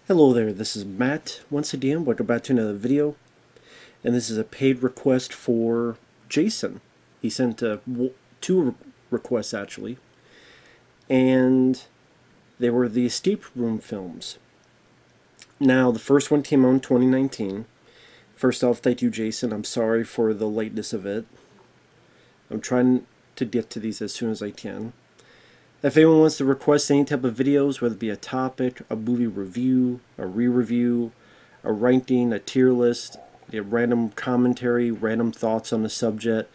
Hello there, this is Matt once again. Welcome back to another video. And this is a paid request for Jason. He sent two requests actually. And they were the escape room films. Now, the first one came out in 2019. First off, thank you, Jason. I'm sorry for the lateness of it. I'm trying to get to these as soon as I can. If anyone wants to request any type of videos, whether it be a topic, a movie review, a re-review, a ranking, a tier list, a random commentary, random thoughts on the subject,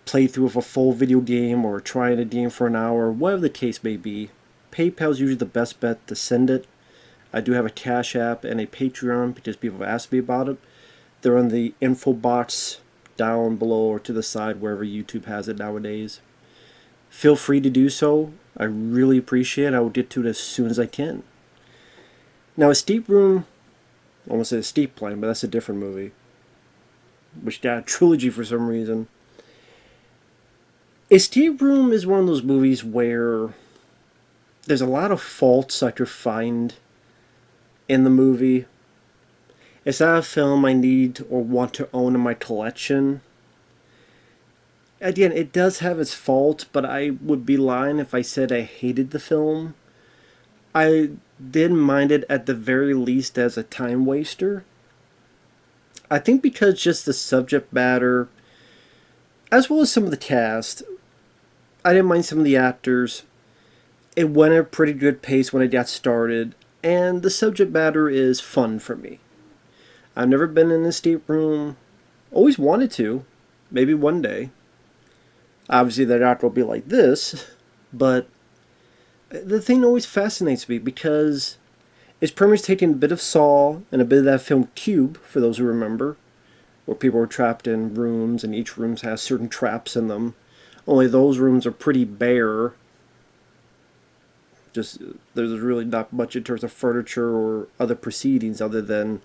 playthrough of a full video game, or trying a game for an hour, whatever the case may be, PayPal is usually the best bet to send it. I do have a Cash App and a Patreon because people have asked me about it. They're in the info box down below or to the side, wherever YouTube has it nowadays. Feel free to do so. I really appreciate it. I will get to it as soon as I can. Now, Escape Room, I almost said Escape Plan, but that's a different movie, which got a trilogy for some reason. Escape Room is one of those movies where there's a lot of faults I could find in the movie. It's not a film I need or want to own in my collection. Again, it does have its faults, but I would be lying if I said I hated the film. I didn't mind it at the very least as a time waster. I think because just the subject matter, as well as some of the cast, I didn't mind some of the actors. It went at a pretty good pace when it got started, and the subject matter is fun for me. I've never been in an escape room. Always wanted to. Maybe one day. Obviously, they're not going to be like this, but the thing always fascinates me because it's pretty much taking a bit of Saw and a bit of that film Cube, for those who remember, where people are trapped in rooms and each room has certain traps in them. Only those rooms are pretty bare. Just there's really not much in terms of furniture or other proceedings other than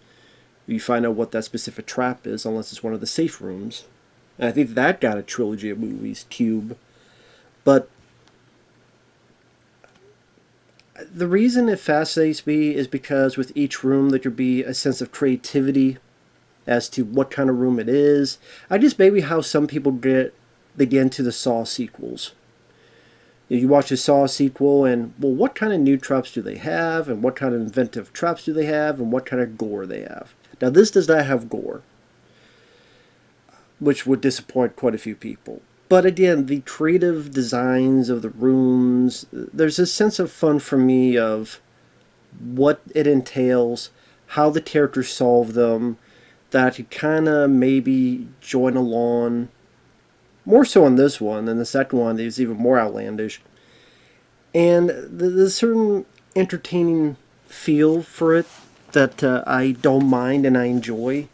you find out what that specific trap is, unless it's one of the safe rooms. And I think that got a trilogy of movies, Cube. But the reason it fascinates me is because with each room there could be a sense of creativity as to what kind of room it is. I just maybe how some people get into the Saw sequels. You watch a Saw sequel and, well, what kind of new traps do they have? And what kind of inventive traps do they have? And what kind of gore they have? Now, this does not have gore, which would disappoint quite a few people. But again, the creative designs of the rooms, there's a sense of fun for me of what it entails, how the characters solve them, that I could kind of maybe join along. More so in this one, and the second one is even more outlandish. And there's a certain entertaining feel for it that I don't mind and I enjoy.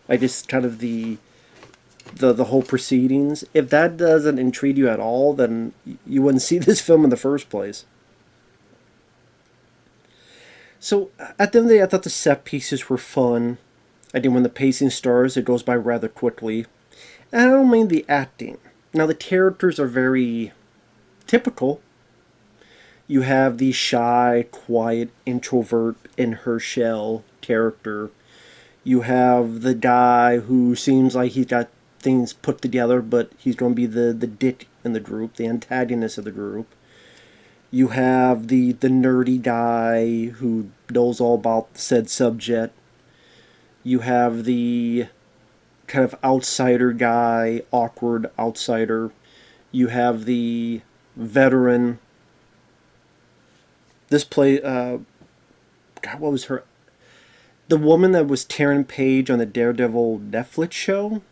I just kind of the whole proceedings. If that doesn't intrigue you at all, then you wouldn't see this film in the first place. So at the end of the day, I thought the set pieces were fun. I think when the pacing starts, it goes by rather quickly. And I don't mean the acting. Now, the characters are very typical. You have the shy, quiet, introvert in her shell character. You have the guy who seems like he's got things put together, but he's going to be the dick in the group, the antagonist of the group. You have the nerdy guy who knows all about said subject. You have the kind of outsider guy, awkward outsider. You have the veteran. This play, God, what was her? The woman that was Taryn Page on the Daredevil Netflix show.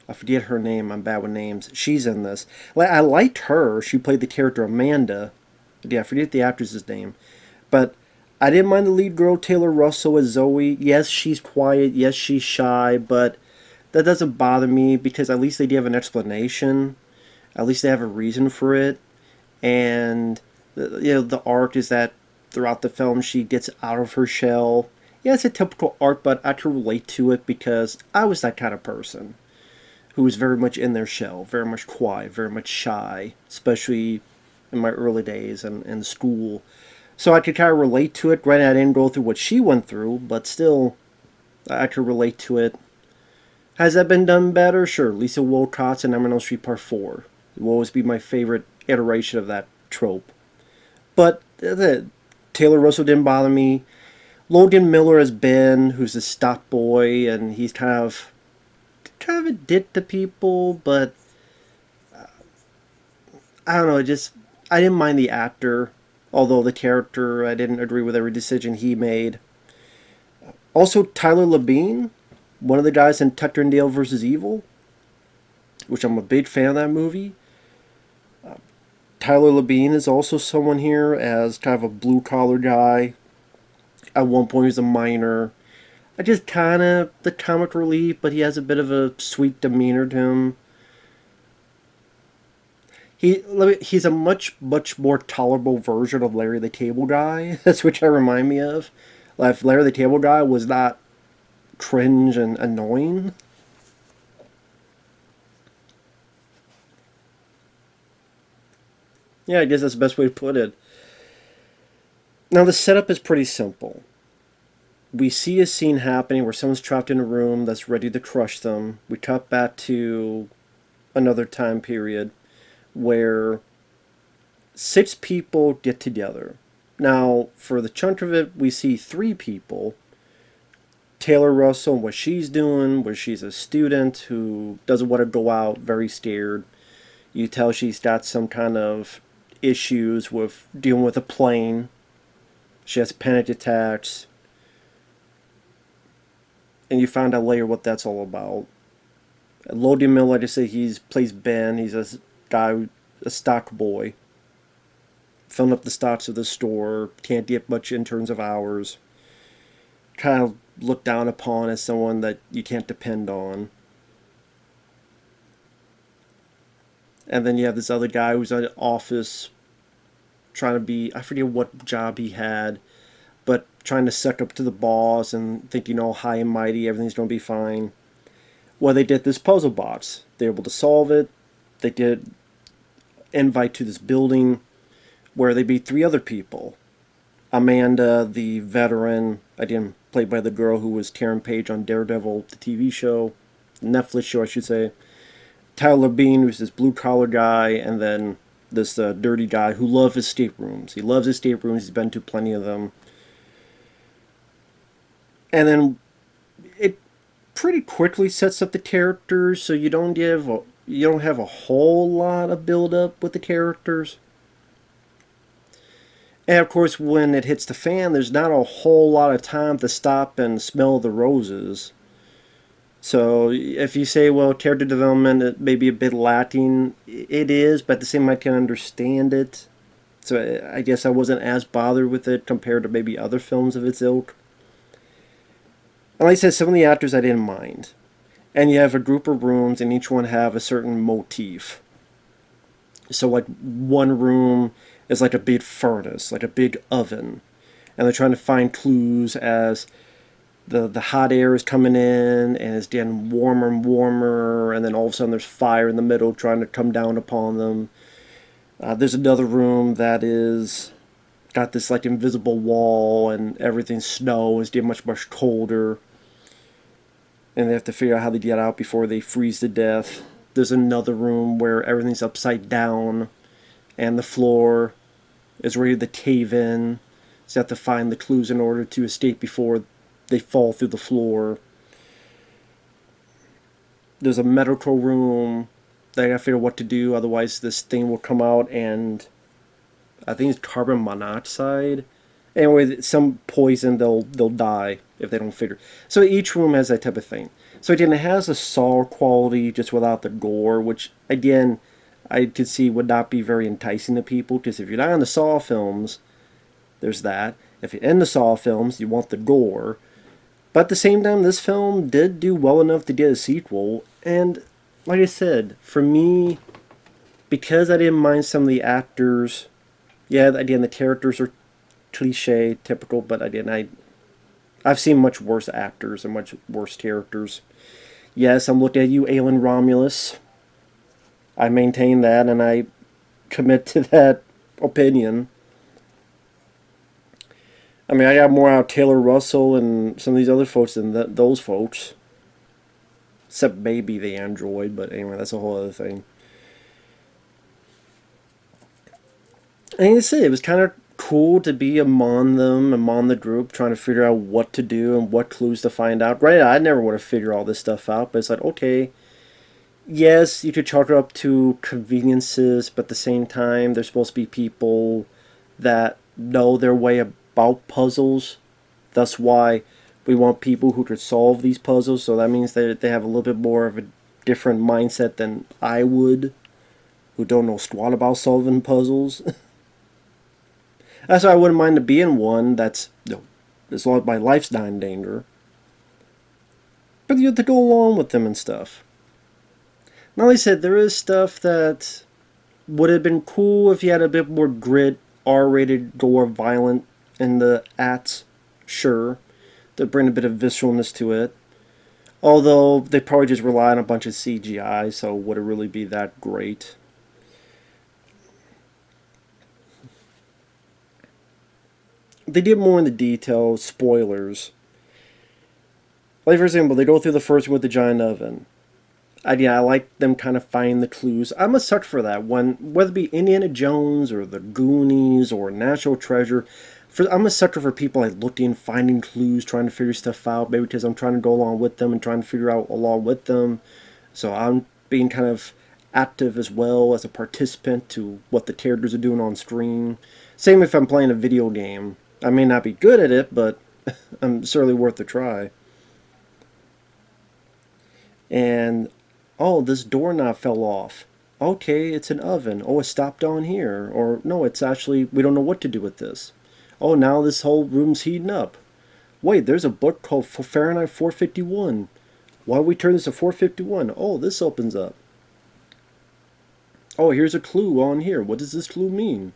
I forget her name. I'm bad with names. She's in this. I liked her. She played the character Amanda. Yeah, I forget the actress's name. But I didn't mind the lead girl, Taylor Russell, as Zoe. Yes, she's quiet. Yes, she's shy. But that doesn't bother me because at least they do have an explanation. At least they have a reason for it. And, the arc is that throughout the film she gets out of her shell. Yeah, it's a typical arc, but I can relate to it because I was that kind of person who was very much in their shell, very much quiet, very much shy, especially in my early days and in school. So I could kind of relate to it. Granted, I didn't go through what she went through, but still, I could relate to it. Has that been done better? Sure. Lisa Wilcox and Nightmare on Elm Street Part 4. It will always be my favorite iteration of that trope. But Taylor Russell didn't bother me. Logan Miller as Ben, who's a stock boy, and he's kind of a dick to people, but I don't know, I didn't mind the actor, although the character, I didn't agree with every decision he made. Also, Tyler Labine, one of the guys in Tucker and Dale vs. Evil, which I'm a big fan of that movie. Tyler Labine is also someone here as kind of a blue-collar guy. At one point, he's a miner. I just kind of the comic relief, but he has a bit of a sweet demeanor to him. He's a much more tolerable version of Larry the Cable Guy. That's what I remind me of. Like if Larry the Cable Guy was not cringe and annoying. Yeah, I guess that's the best way to put it. Now the setup is pretty simple. We see a scene happening where someone's trapped in a room that's ready to crush them. We cut back to another time period where 6 people get together. Now, for the chunk of it, we see 3 people. Taylor Russell and what she's doing, where she's a student who doesn't want to go out, very scared. You tell she's got some kind of issues with dealing with a plane. She has panic attacks. And you find out later what that's all about. Logan Miller, like I say, he plays Ben. He's a guy, a stock boy. Filling up the stocks of the store. Can't get much in terms of hours. Kind of looked down upon as someone that you can't depend on. And then you have this other guy who's in an office trying to be, I forget what job he had, but trying to suck up to the boss and thinking all high and mighty, everything's going to be fine. Well, they did this puzzle box. They were able to solve it. They did invite to this building where they beat 3 other people. Amanda, the veteran, again, played by the girl who was Karen Page on Daredevil, the TV show, Netflix show, I should say. Tyler Bean, who's this blue-collar guy, and then this dirty guy who loves escape rooms. He loves escape rooms. He's been to plenty of them. And then it pretty quickly sets up the characters, so you don't have a whole lot of build-up with the characters. And of course, when it hits the fan, there's not a whole lot of time to stop and smell the roses. So if you say, well, character development it may be a bit lacking, it is, but at the same time, I can understand it. So I guess I wasn't as bothered with it compared to maybe other films of its ilk. And like I said, some of the actors I didn't mind. And you have a group of rooms, and each one have a certain motif. So like one room is like a big furnace, like a big oven. And they're trying to find clues as the hot air is coming in, and it's getting warmer and warmer, and then all of a sudden there's fire in the middle trying to come down upon them. There's another room that is got this like invisible wall, and everything's snow, it's getting much colder. And they have to figure out how to get out before they freeze to death. There's another room where everything's upside down and the floor is ready to cave in. So you have to find the clues in order to escape before they fall through the floor. There's a medical room that I gotta figure out what to do, otherwise this thing will come out and I think it's carbon monoxide. Anyway, some poison, they'll die if they don't figure. So each room has that type of thing. So again, it has a Saw quality just without the gore, which again, I could see would not be very enticing to people, because if you're not in the Saw films, there's that. If you're in the Saw films, you want the gore. But at the same time, this film did do well enough to get a sequel, and like I said, for me, because I didn't mind some of the actors, yeah, again, the characters are cliche, typical, but again, I've seen much worse actors and much worse characters. Yes, I'm looking at you, Alan Romulus. I maintain that, and I commit to that opinion. I mean, I got more out of Taylor Russell and some of these other folks than those folks. Except maybe the android, but anyway, that's a whole other thing. And you see, it was kind of cool to be among them, among the group, trying to figure out what to do and what clues to find out. Right, I never would have figured all this stuff out, but it's like, okay, yes, you could chalk it up to conveniences, but at the same time, there's supposed to be people that know their way about puzzles. That's why we want people who could solve these puzzles, so that means that they have a little bit more of a different mindset than I would, who don't know squat about solving puzzles. That's why I wouldn't mind to be in one that's, as long as my life's not in danger. But you have to go along with them and stuff. Now, like I said, there is stuff that would have been cool if you had a bit more grit, R-rated, gore, violent in the acts, sure, to bring a bit of visceralness to it. Although they probably just rely on a bunch of CGI, so would it really be that great? They did more in the details, spoilers. Like, for example, they go through the first one with the giant oven. I like them kind of finding the clues. I'm a sucker for that. Whether it be Indiana Jones or the Goonies or National Treasure, I'm a sucker for people like looking, finding clues, trying to figure stuff out. Maybe because I'm trying to go along with them and trying to figure out along with them. So I'm being kind of active as well as a participant to what the characters are doing on screen. Same if I'm playing a video game. I may not be good at it, but I'm certainly worth a try. And oh, this doorknob fell off. Okay, it's an oven. Oh, it stopped on here. Or no, it's actually, we don't know what to do with this. Oh, now this whole room's heating up. Wait, there's a book called Fahrenheit 451. Why don't we turn this to 451? Oh, this opens up. Oh, here's a clue on here. What does this clue mean?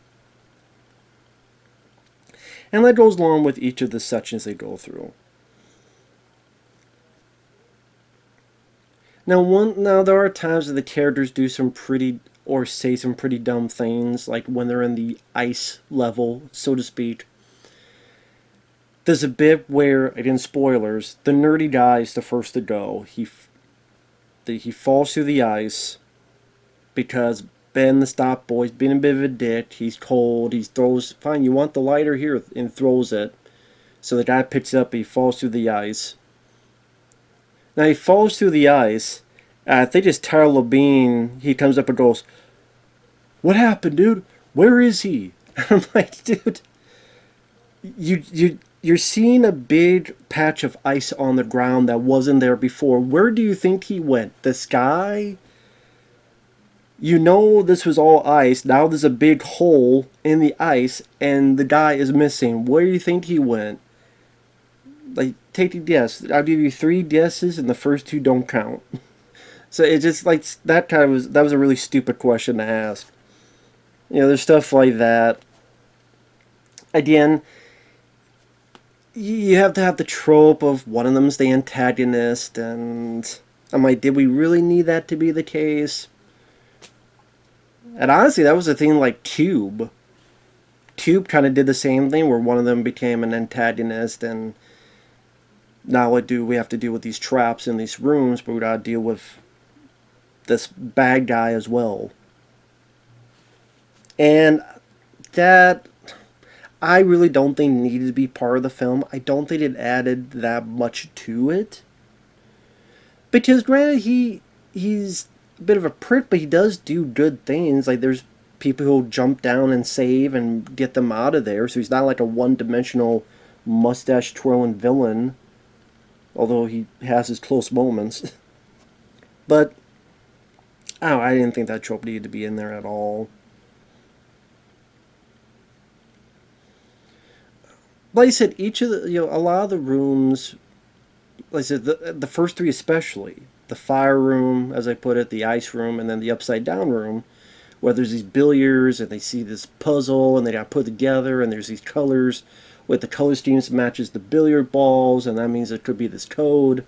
And that goes along with each of the sections they go through. Now there are times that the characters do some pretty, or say some pretty dumb things, like when they're in the ice level, so to speak. There's a bit where, again, spoilers, the nerdy guy is the first to go. He falls through the ice because Ben, the stop boy's being a bit of a dick. He's cold. He throws, fine, you want the lighter here, and throws it. So the guy picks it up. He falls through the ice. Now he falls through the ice. I think it's Tyler Labine. He comes up and goes, "What happened, dude? Where is he?" I'm like, dude, you're seeing a big patch of ice on the ground that wasn't there before. Where do you think he went? The sky? You know this was all ice. Now there's a big hole in the ice, and the guy is missing. Where do you think he went? Like, take a guess. I'll give you 3 guesses, and the first 2 don't count. So it just like that was a really stupid question to ask. You know, there's stuff like that. Again, you have to have the trope of one of them's the antagonist, and I'm like, did we really need that to be the case? And honestly, that was the thing like Cube. Cube kind of did the same thing, where one of them became an antagonist, and now what do we have to deal with these traps in these rooms, but we gotta deal with this bad guy as well. And that, I really don't think needed to be part of the film. I don't think it added that much to it. Because granted, he's a bit of a prick, but he does do good things. Like, there's people who'll jump down and save and get them out of there, so he's not like a one-dimensional mustache-twirling villain. Although he has his close moments. But I didn't think that trope needed to be in there at all. Like I said, each of the, a lot of the rooms, like I said, the first 3 especially, the fire room, as I put it, the ice room, and then the upside down room, where there's these billiards, and they see this puzzle, and they got put together, and there's these colors, with the color schemes matches the billiard balls, and that means it could be this code.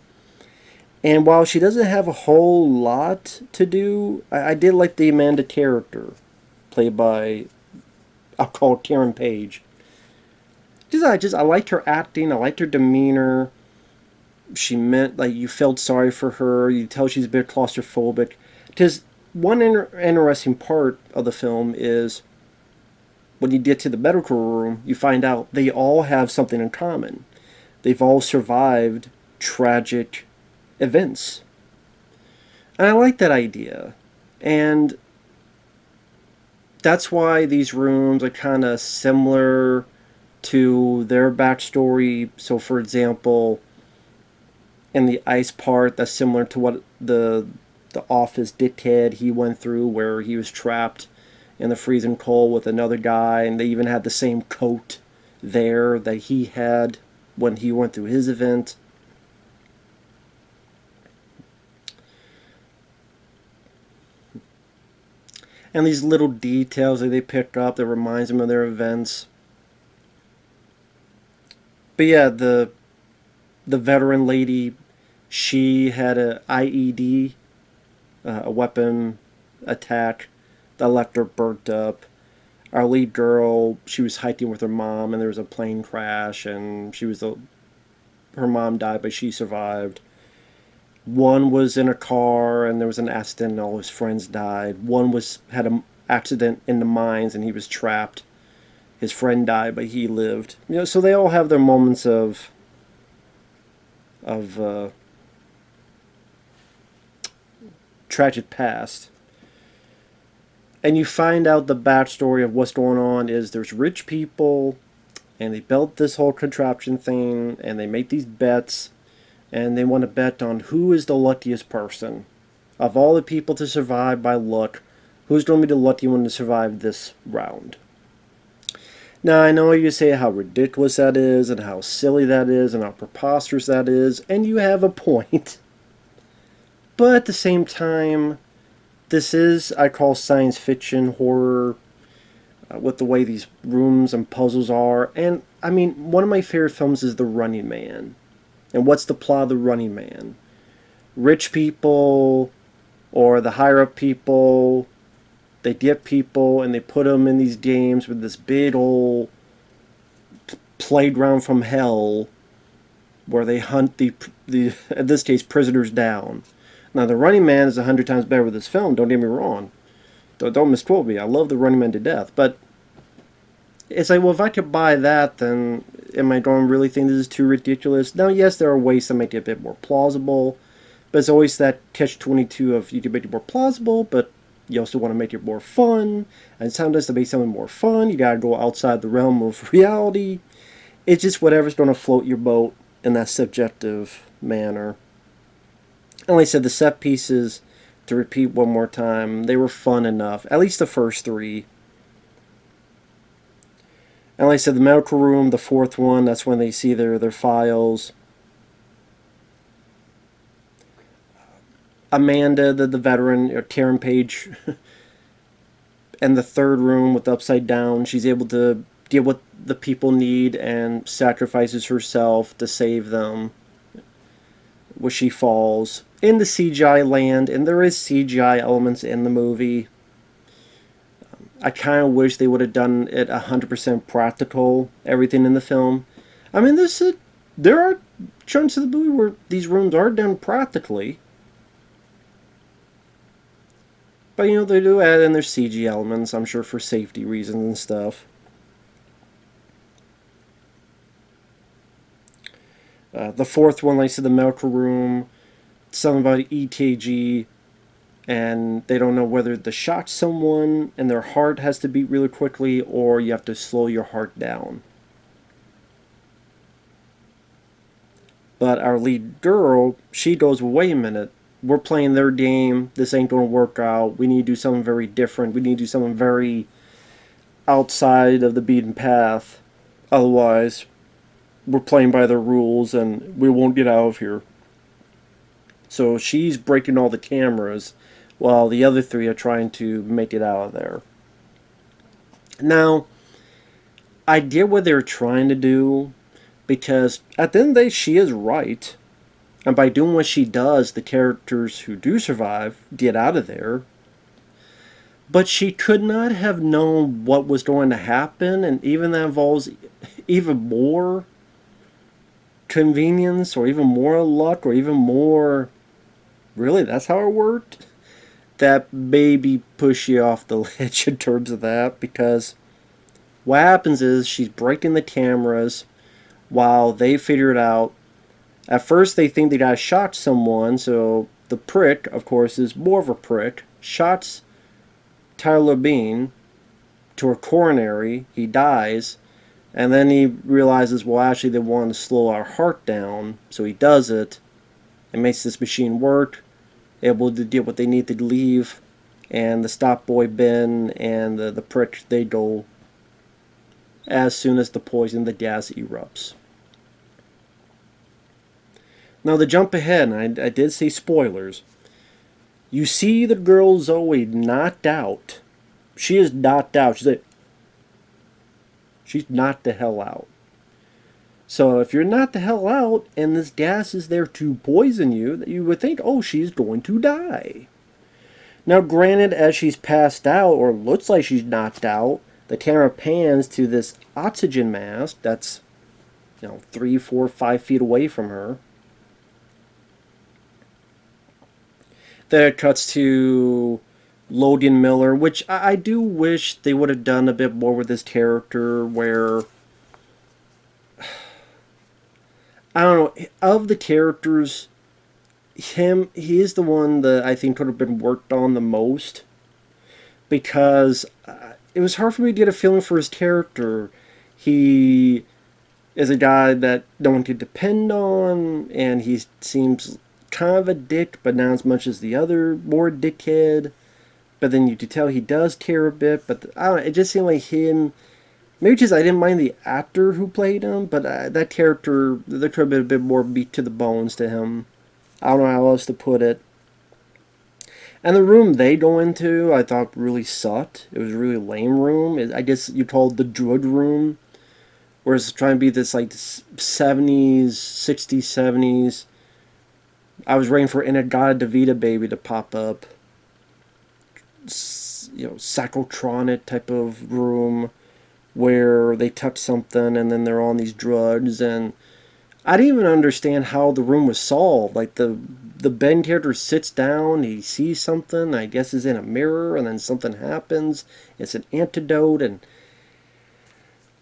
And while she doesn't have a whole lot to do, I did like the Amanda character, played by, I'll call Karen Page. I liked her acting. I liked her demeanor. She meant, like, you felt sorry for her. You tell she's a bit claustrophobic. Because one interesting part of the film is when you get to the medical room, you find out they all have something in common. They've all survived tragic events. And I like that idea. And that's why these rooms are kind of similar to their backstory. So, for example, in the ice part, that's similar to what the office dickhead he went through, where he was trapped in the freezing cold with another guy, and they even had the same coat there that he had when he went through his event. And these little details that they pick up that reminds them of their events. But yeah, the veteran lady, she had a IED, a weapon attack that left her burnt up. Our lead girl, she was hiking with her mom, and there was a plane crash, and her mom died, but she survived. One was in a car, and there was an accident, and all his friends died. One had an accident in the mines, and he was trapped. His friend died, but he lived. So they all have their moments of tragic past. And you find out the backstory of what's going on is there's rich people, and they built this whole contraption thing, and they make these bets, and they want to bet on who is the luckiest person. Of all the people to survive by luck, who's going to be the lucky one to survive this round? Now, I know you say how ridiculous that is, and how silly that is, and how preposterous that is, and you have a point. But at the same time, this is, I call, science fiction horror, with the way these rooms and puzzles are. And, I mean, one of my favorite films is The Running Man. And what's the plot of The Running Man? Rich people, or the higher up people, they get people and they put them in these games with this big old playground from hell where they hunt the in this case, prisoners down. Now, The Running Man is 100 times better with this film, don't get me wrong. Don't misquote me. I love The Running Man to death. But it's like, well, if I could buy that, then am I going to really think this is too ridiculous? Now, yes, there are ways to make it a bit more plausible. But it's always that catch-22 of you can make it more plausible, but you also want to make it more fun. And sometimes to make something more fun, you got to go outside the realm of reality. It's just whatever's going to float your boat in that subjective manner. And like I said, the set pieces, to repeat one more time, they were fun enough. At least the first three. And like I said, the medical room, the fourth one, that's when they see their files. Amanda, the veteran, or Karen Page, and the third room with the upside down, she's able to get what the people need and sacrifices herself to save them, where she falls. In the CGI land, and there is CGI elements in the movie. I kind of wish they would have done it 100% practical, everything in the film. I mean, there are chunks of the movie where these rooms are done practically. But, they do add in their CG elements, I'm sure, for safety reasons and stuff. The fourth one, like I said, the medical room, something about EKG, and they don't know whether to shock someone and their heart has to beat really quickly, or you have to slow your heart down. But our lead girl, she goes, wait a minute, we're playing their game, this ain't going to work out, we need to do something very different, we need to do something very outside of the beaten path, otherwise we're playing by their rules and we won't get out of here. So she's breaking all the cameras while the other three are trying to make it out of there. Now, I get what they're trying to do, because at the end of the day, she is right. And by doing what she does, the characters who do survive get out of there. But she could not have known what was going to happen, and even that involves even more convenience or even more luck or even more, really, that's how it worked? That maybe push you off the ledge in terms of that, because what happens is she's breaking the cameras while they figure it out. At first they think they gotta shot someone, so the prick, of course, is more of a prick, shots Tyler Labine to a coronary, he dies, and then he realizes, well, actually they want to slow our heart down, so he does it. It makes this machine work, able to do what they need to leave, and the stop boy Ben and the prick, they go as soon as the poison, the gas erupts. Now to jump ahead, and I did say spoilers, you see the girl Zoe knocked out. She is knocked out. She's knocked the hell out. So if you're knocked the hell out and this gas is there to poison you, you would think, oh, she's going to die. Now granted, as she's passed out, or looks like she's knocked out, the camera pans to this oxygen mask that's, 3, 4, 5 feet away from her. Then it cuts to Logan Miller, which I do wish they would have done a bit more with this character, where, I don't know, of the characters, he is the one that I think could have been worked on the most, because it was hard for me to get a feeling for his character. He is a guy that no one could depend on, and he seems kind of a dick, but not as much as the other more dickhead. But then you could tell he does care a bit. But I don't know, it just seemed like him. Maybe just I didn't mind the actor who played him, but that character, there could have been a bit more meat to the bones to him. I don't know how else to put it. And the room they go into, I thought really sucked. It was a really lame room. I guess you call it the drug room, where it's trying to be this like 70s, 60s, 70s. I was waiting for Inagata DeVita baby to pop up. Psychotronic type of room where they touch something and then they're on these drugs. And I didn't even understand how the room was solved. Like the Ben character sits down, he sees something, I guess is in a mirror, and then something happens. It's an antidote, and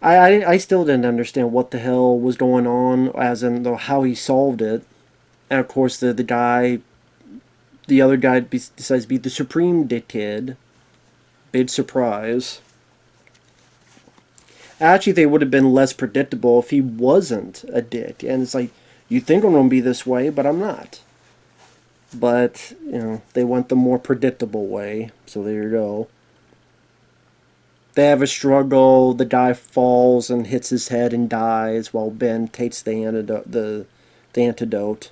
I still didn't understand what the hell was going on, as in how he solved it. And of course, the other guy decides to be the supreme dickhead. Big surprise. Actually, they would have been less predictable if he wasn't a dick. And it's like, you think I'm going to be this way, but I'm not. But, they went the more predictable way. So there you go. They have a struggle. The guy falls and hits his head and dies while Ben takes the antidote.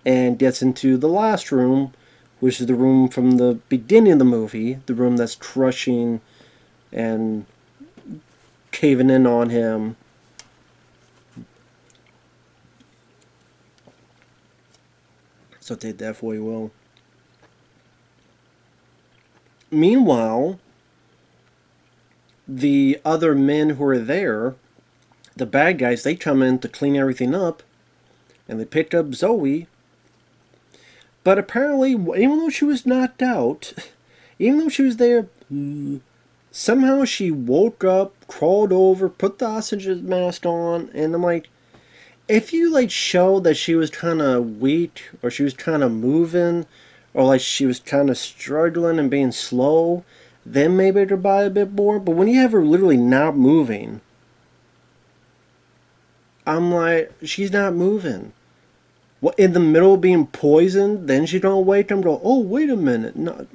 And gets into the last room, which is the room from the beginning of the movie, the room that's crushing and caving in on him. So they definitely will. Meanwhile, the other men who are there, the bad guys, they come in to clean everything up, and they pick up Zoe. But apparently, even though she was knocked out, even though she was there, somehow she woke up, crawled over, put the oxygen mask on, and I'm like, if you show that she was kind of weak, or she was kind of moving, or she was kind of struggling and being slow, then maybe I could buy a bit more. But when you have her literally not moving, I'm like, she's not moving. What, in the middle of being poisoned, then she don't wake up and go, oh, wait a minute. No.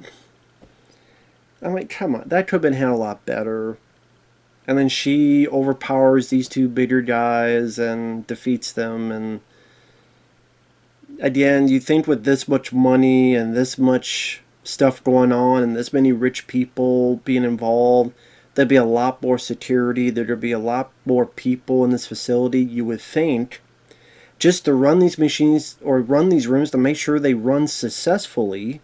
I'm like, come on, that could have been handled a lot better. And then she overpowers these two bigger guys and defeats them. And again, you think with this much money and this much stuff going on and this many rich people being involved, there'd be a lot more security. There'd be a lot more people in this facility, you would think, just to run these machines or run these rooms to make sure they run successfully.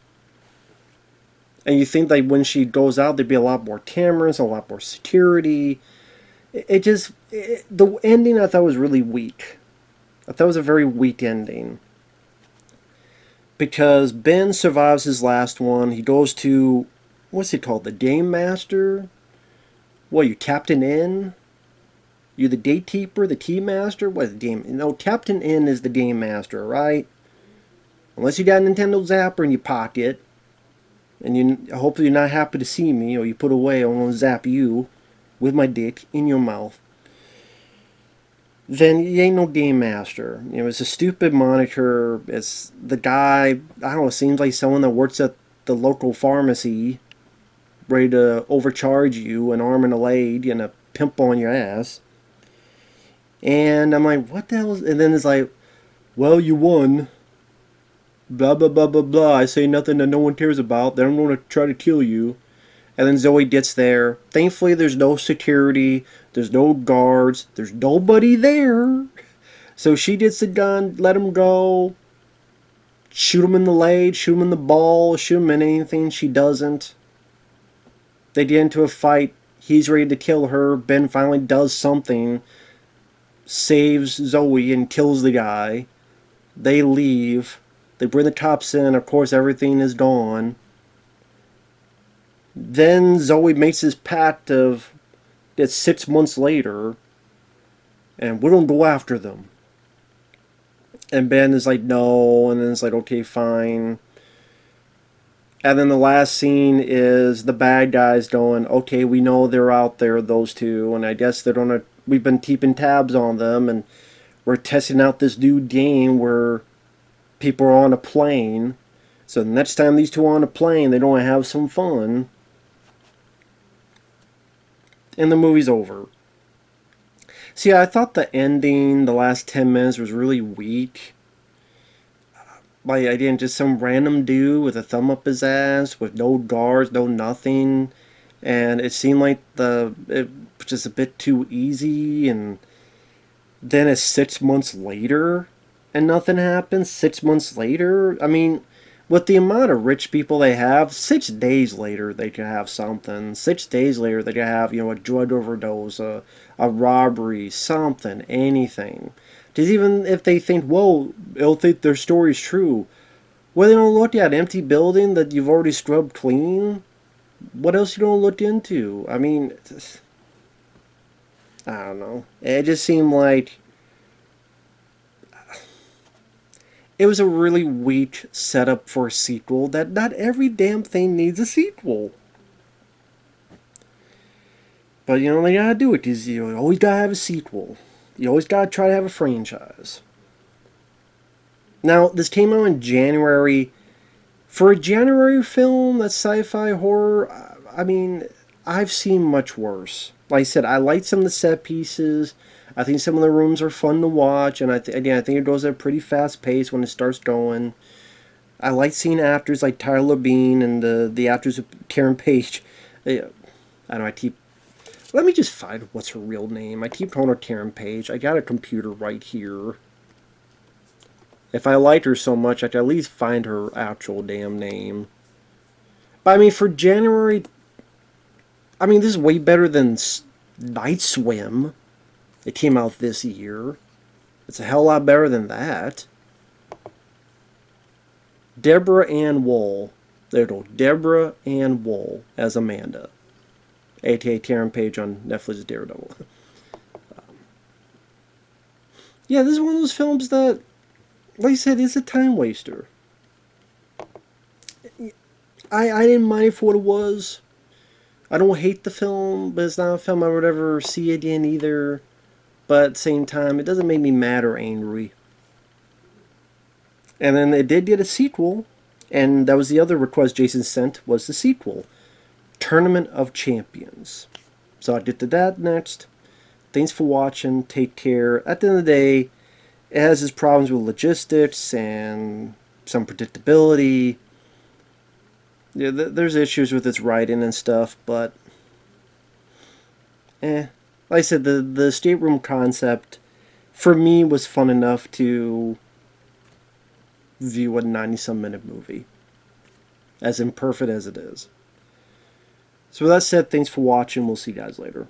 And you think that when she goes out, there'd be a lot more cameras, a lot more security. the ending I thought was really weak. I thought it was a very weak ending. Because Ben survives his last one. He goes to, what's it called? The Game Master? What, you Captain N? You the Gatekeeper? The Tea Master? What, the Game? No, Captain N is the Game Master, right? Unless you got a Nintendo Zapper in your pocket, and you hopefully you're not happy to see me, or you put away, I'm going to zap you with my dick in your mouth. Then you ain't no Game Master. You know, it's a stupid moniker. It's the guy, I don't know, it seems like someone that works at the local pharmacy, ready to overcharge you, an arm and a leg, and a pimp on your ass. And I'm like, what the hell is... And then it's like, well, you won. Blah, blah, blah, blah, blah. I say nothing that no one cares about. Then I'm going to try to kill you. And then Zoe gets there. Thankfully, there's no security. There's no guards. There's nobody there. So she gets the gun, let him go. Shoot him in the leg, shoot him in the ball, shoot him in anything. She doesn't. They get into a fight. He's ready to kill her. Ben finally does something. Saves Zoe and kills the guy. They leave. They bring the cops in. Of course, everything is gone. Then Zoe makes this pact of it's 6 months later, and we don't go after them. And Ben is like, no, and then it's like, okay, fine. And then the last scene is the bad guys going, okay, we know they're out there, those two, and I guess they're gonna, we've been keeping tabs on them, and we're testing out this new game where people are on a plane. So the next time these two are on a plane, they don't have some fun. And the movie's over. See, I thought the ending, the last 10 minutes, was really weak. Like, again, just some random dude with a thumb up his ass, with no guards, no nothing. And it seemed like it was just a bit too easy. And then it's 6 months later, and nothing happens. 6 months later? I mean, with the amount of rich people they have, 6 days later they could have something. 6 days later they could have, you know, a drug overdose, a robbery, something, anything. Because even if they think, whoa, they'll think their story's true. Well, they don't look at empty building that you've already scrubbed clean. What else you don't look into? I mean, I don't know. It just seemed like it was a really weak setup for a sequel that not every damn thing needs a sequel. But, you know, they gotta do it because you always gotta have a sequel. You always gotta try to have a franchise. Now, this came out in January. For a January film that's sci-fi horror, I mean, I've seen much worse. Like I said, I like some of the set pieces. I think some of the rooms are fun to watch, and again, I think it goes at a pretty fast pace when it starts going. I like seeing actors like Tyler Labine and the actors of Karen Page. I don't know, let me just find what's her real name. I keep calling her Karen Page. I got a computer right here. If I liked her so much, I could at least find her actual damn name. But I mean, for January, I mean, this is way better than Night Swim. It came out this year. It's a hell lot better than that. Deborah Ann Woll. There you go. Deborah Ann Woll as Amanda. A.k.a. Karen Page on Netflix's Daredevil. Yeah, this is one of those films that, like I said, it's a time waster. I didn't mind it for what it was. I don't hate the film, but it's not a film I would ever see again either. But at the same time, it doesn't make me mad or angry. And then it did get a sequel, and that was the other request Jason sent, was the sequel. Tournament of Champions. So I'll get to that next. Thanks for watching. Take care. At the end of the day, it has its problems with logistics and some predictability. Yeah, there's issues with its writing and stuff, but like I said, the escape room concept for me was fun enough to view a 90-some minute movie, as imperfect as it is. So with that said, thanks for watching. We'll see you guys later.